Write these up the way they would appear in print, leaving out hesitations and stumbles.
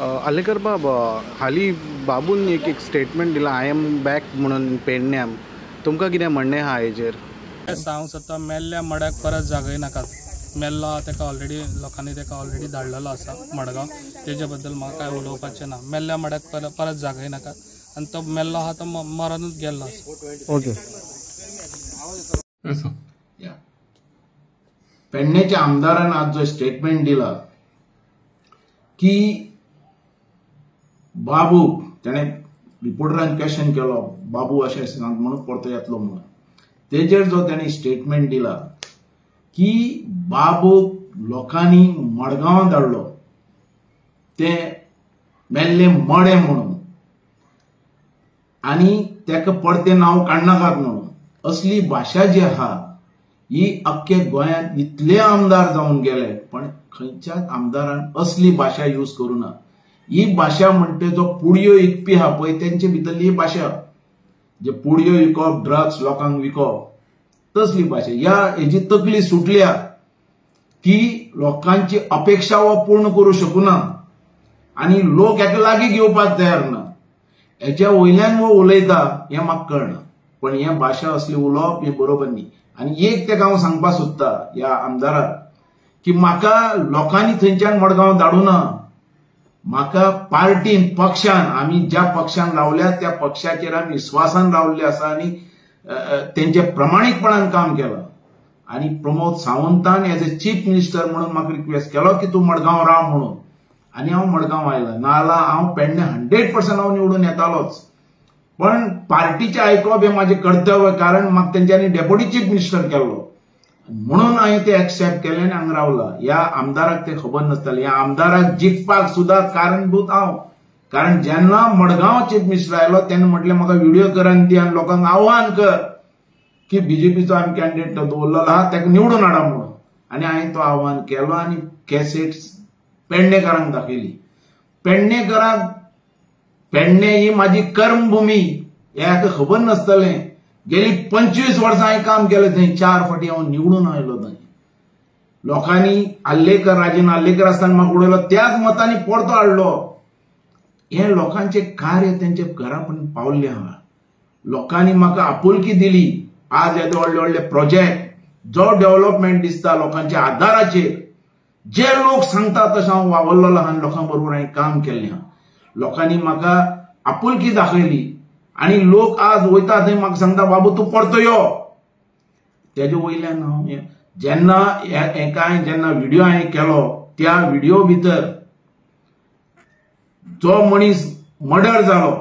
आलेकर बाब हाली बाबून एक स्टेटमेंट दिला आय एम बॅक म्हणून पेडण्याम तुमकां कितें म्हणणें आहा हेजेर? सांगूंक सोदता मेल्ल्या मड्याक परत जागय नाकात. मेल्लो आहा तेका ऑलरेडी लोकांनी तेका ऑलरेडी धाडलेलो आसा मडगांव. तेजे बद्दल म्हाका काय उलोवपाचें ना. मेल्ल्या मड्याक परत जागय नाकात आनी तो मेल्लो आहा तो मरूनच गेल्लो आसा. ओके. पेडण्याच्या आमदारान आज जो स्टेटमेंट दिला की बाबू त्याने रिपोर्टरान क्वेश्चन केलो बाबू अशें सांग म्हणून परतो येतलो म्हणून तेजेर जो त्याने स्टेटमेंट दिला की बाबूक लोकांनी मडगांव धाडलो ते मेल्ले मडे म्हणून आणि तेका परते नांव काडनाकात म्हणून असली भाशा जी आहा ही अख्खे गोंयांत इतले आमदार जावन गेले पण खंयच्याच आमदारान असली भाशा यूज करूना. ही भाशा म्हणते जो पुडयो विकपी आहा पळय तेंचे भितरली ही भाशा जे पुडयो विकप ड्रग्स लोकांक विकप तसली भाशा ह्या हेजी तकली सुटल्या की लोकांची अपेक्षा हो पूर्ण करू शकूना आणि लोक हेका लागीं घेवपाक तयार ना. हेच्या वयल्यान वो उलयता हें म्हाका कळना पण हें भाशा असली उलोवप हें बरोबर न्ही. आनी एक तेका हांव सांगपाक सोदता ह्या आमदाराक की म्हाका लोकांनी थंयच्यान मडगांव धाडूना. म्हाका पार्टीन पक्षान आमी ज्या पक्षान रावल्या त्या पक्षाचेर आमी विश्वासान रावल्ले आसा आनी तेंचे प्रमाणीकपणान काम केलां. आनी प्रमोद सावंतान एज अ चीफ मिनिस्टर म्हणून म्हाका रिक्वेस्ट केलो की तूं मडगांव राव म्हणून आनी हांव मडगांव आयला नाजाल्यार हांव पेडणे 100% हांव निवडून येतालोच पण पार्टीचे आयकप हें म्हाजें कर्तव्य कारण म्हाका तेंच्यांनी डेप्युटी चीफ मिनिस्टर केल्लो म्हणून हांवें ते एक्सेप्ट केलें आनी हांगा रावला. ह्या आमदाराक ते खबर नासतालें. ह्या आमदाराक जिखपाक सुद्दां कारणभूत हांव कारण जेन्ना मडगांव चीफ मिनिस्टर आयलो तेन्ना म्हटलें म्हाका व्हिडिओ कर आनी ती आनी लोकांक आव्हान कर की बीजेपीचो आमी कॅन्डिडेट दवरलेलो आहा तेका निवडून हाडा म्हणून आनी हांवें तो आव्हान केलो आनी कॅसेट पेडणेकारांक दाखयली. पेडणेकारांक पेडणे ही म्हाजी कर्मभूमी हेका खबर नासतलें. गेली 25 वर्सां हांवें काम केलें थंय 4 फावटी हांव निवडून आयलो थंय. लोकांनी आल्लेकर राजन आल्लेकर आसतना म्हाका उडयलो त्याच मतांनी परतो हाडलो. हे लोकांचे कार्य तेंचे घरा पर्यंत पावल्ले आहा. लोकांनी म्हाका आपुलकी दिली. आज येदे व्हडले व्हडले प्रोजेक्ट जो डेव्हलपमेंट दिसता लोकांच्या आदाराचेर जे लोक सांगता तशें हांव वावरलेलो आहा आनी लोकां बरोबर हांवें काम केल्लें आहा. लोकांनी म्हाका आपुलकी दाखयली आनी लोक आज वयता थंय म्हाका सांगता बाबू तूं परतो यो. तेजे वयल्यान हांव जेन्ना जेन्ना व्हिडिओ हांवें केलो त्या व्हिडिओ भितर जो मनीस मर्डर जालो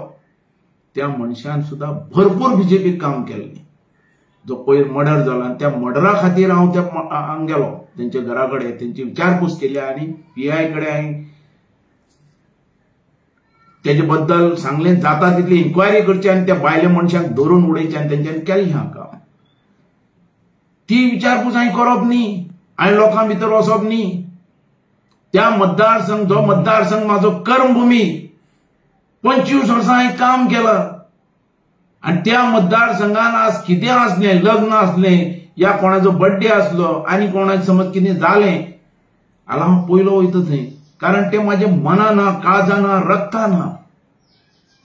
त्या मनशान सुद्धा भरपूर बीजेपी काम केल्लें. जो पयर मर्डर जालो आनी त्या मर्डरा खातीर हांव त्या हांगा गेलो तेंच्या घरा कडेन तेंची विचारपूस केली आनी PI कडेन हांवें तेजे बद्दल सांगलें जाता तितली इन्क्वायरी करची आनी त्या भायल्या मनशांक धरून उडयचें आनी तेंच्यांनी केलें हां काम. ती विचारपूस हांवें करप न्ही हांवें लोकां भितर वचप न्ही. त्या मतदारसंघ जो मतदारसंघ म्हाजो कर्मभूमी 25 वर्सां हांवें काम केलां आनी त्या मतदारसंघान आज कितें आसलें लग्न आसलें या कोणाचो बर्थडे आसलो आनी कोणाचें समज कितें जालें जाल्यार हांव पयलो वयता थंय कारण ते म्हाजे मनान ना काळजान ना रक्तान ना.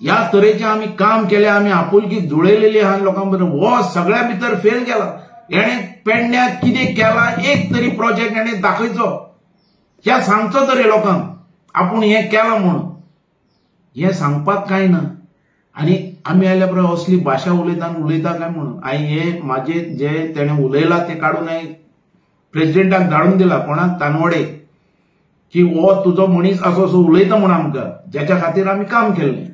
ह्या तरेचें आमी काम केलें आमी आपुलकी जुळयलेली आहा लोकां बरोबर. हो सगळ्या भितर फेल गेला. हेणें पेडण्याक कितें केलां एक तरी प्रोजेक्ट हेणें दाखयचो हें सांगचो तरी लोकांक आपूण हें केलां म्हणून हें सांगपाक कांय ना. आनी आमी आयल्या परस असली भाशा उलयता काय म्हणून हांवें हें म्हाजे जे तेणें उलयलां तें काडून हांवें प्रेसिडेंटाक धाडून दिला कोणाक तानवडे की हो तुजो मनीस असो उलयता म्हणून आमकां जेच्या खातीर आमी काम केल्लें.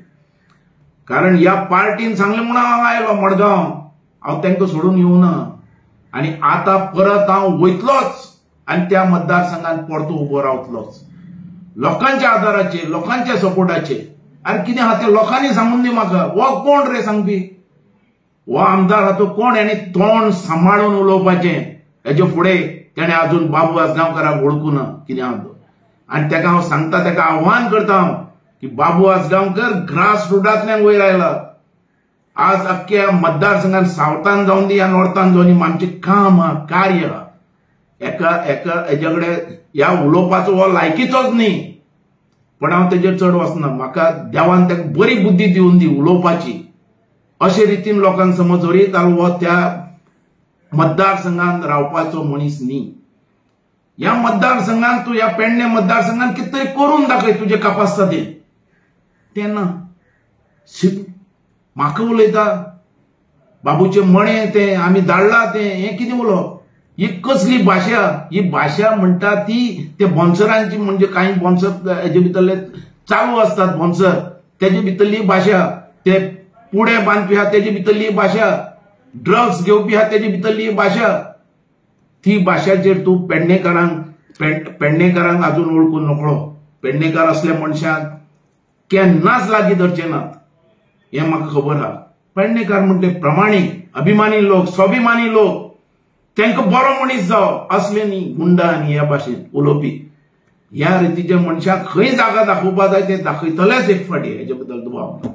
कारण ह्या पार्टीन सांगलें म्हणून हांव आयलो मडगांव हांव तांकां सोडून येवना आनी आतां परत हांव वयतलोच आनी त्या मतदारसंघात परतो उबो रावतलोच लोकांच्या आदाराचेर लोकांच्या सपोर्टाचेर. आनी कितें आहा तें लोकांनी सांगून दी म्हाका. हो कोण रे सांगपी? हो आमदार आहा तो कोण? हेणें तोंड सांबाळून उलोवपाचें. हेजे फुडें तेणें आजून बाबू आसगांवकाराक वळखूना कितें आहा तो आनी तेका हांव सांगता तेका आव्हान करता हांव की बाबू आसगांवकर ग्रास रुटांतल्यान वयर आयला. आज अख्ख्या मतदारसंघात सावथान जावन दी या नॉर्थान जावन दी आमचें काम आहा कार्य आहा. हेजे कडेन ह्या उलोवपाचो हो लायकीचोच न्ही पण हांव तेजेर चड वचना. म्हाका देवान ताका बरी बुद्धी दिवन दी उलोवपाची. अशे रितीन लोकांक समज जरी हो त्या मतदारसंघात रावपाचो मनीस न्ही. ह्या मतदारसंघात तूं ह्या पेडणे मतदारसंघात कितें तरी करून दाखय तुजे कापासितातेन. तेन्ना म्हाका उलयता बाबूचे मणे ते आमी धाडला ते हे कितें उलोवप. ही कसली भाशा. ही भाशा म्हणटा ती ते बोन्सरांची, म्हणजे काही बोन्सर हेजे भितरले चालू असतात बोन्सर, तेजे भितरली भाशा, ते पुढे बांदपी आहा तेजे भितरली भाशा, ड्रग्स घेवपी आहा तेजे भितरली भाशा. ती भाशाचेर तूं पेडणेकारांक अजून वळखून नकळो. पेडणेकार असल्या मनशाक केन्नाच लागीं धरचे नात हें म्हाका खबर आहा. पेडणेकार म्हणटे प्रमाणीक, अभिमानी लोक, स्वाभिमानी लोक, तांकां बरो मनीस जावप, असले न्ही गुंडा आनी ह्या भाशेन उलोवपी. ह्या रितीच्या मनशाक खंय जागा दाखोवपा जाय ते दाखयतलेच एक फाटी. हेजे बद्दल दुबाव ना.